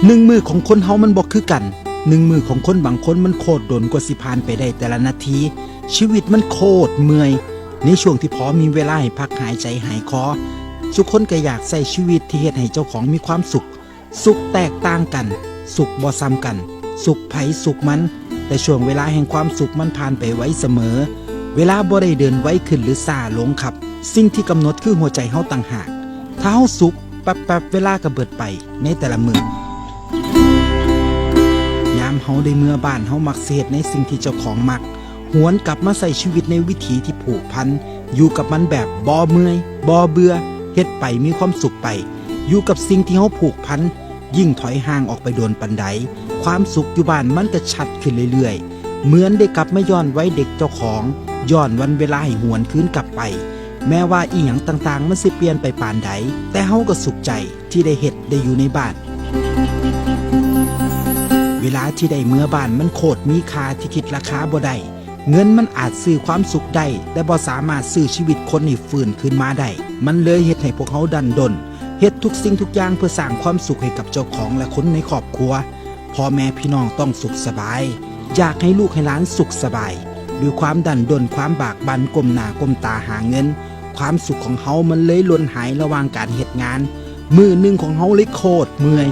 1 มื้อของคนเฮามันบ่คือกัน1 มื้อของคนบางคนมันโคตรโดนกว่าสิผ่านไปได้แต่ละนาทีชีวิตมันโคตรเมื่อยในช่วงที่พอมีเวลาให้พักหายใจหายคอทุกคนก็อยากใช้ชีวิตที่เฮ็ดให้เจ้าของมีความสุขแตกต่างกันสุขบ่ซ้ำกันสุขไผสุขมันแต่ช่วงเวลาแห่งความสุขมันผ่านไปไวเสมอเวลาบ่ได้เดินไวขึ้นหรือช้าลงครับสิ่งที่กำหนดคือหัวใจเฮาต่างหากถ้าเฮาสุขแป๊บๆเวลาก็เบิดไปในแต่ละมื้อยามเฮาได้เมื่อบ้านเฮามักเสพในสิ่งที่เจ้าของมักหวนกลับมาใส่ชีวิตในวิถีที่ผูกพันอยู่กับมันแบบบ่เมื่อยบ่เบื่อเฮ็ดไปมีความสุขไปอยู่กับสิ่งที่เฮาผูกพันยิ่งถอยห่างออกไปโดนปันใดความสุขอยู่บ้านมันก็ชัดขึ้นเรื่อยๆเหมือนได้กลับมาย้อนไว้เด็กเจ้าของย้อนวันเวลาให้หวนคืนกลับไปแม้ว่าอีหยังต่างๆมันสิเปลี่ยนไปปานใดแต่เฮาก็สุขใจที่ได้เฮ็ดได้อยู่ในบ้านเวลาที่ได้เมื่อบ้านมันโคตรมีค่าที่คิดราคาบ่ได้เงินมันอาจซื้อความสุขได้แต่บ่สามารถซื้อชีวิตคนให้ฟื้นขึ้นมาได้มันเลยเฮ็ดให้พวกเฮาดันด้นเฮ็ดทุกสิ่งทุกอย่างเพื่อสร้างความสุขให้กับเจ้าของและคนในครอบครัวพ่อแม่พี่น้องต้องสุขสบายอยากให้ลูกให้หลานสุขสบายด้วยความดันด้นความบากบั่นก้มหน้าก้มตาหาเงินความสุขของเฮามันเลยหล่นหายระหว่างการเฮ็ดงานมื้อหนึ่งของเฮาเลยโคตรเมื่อย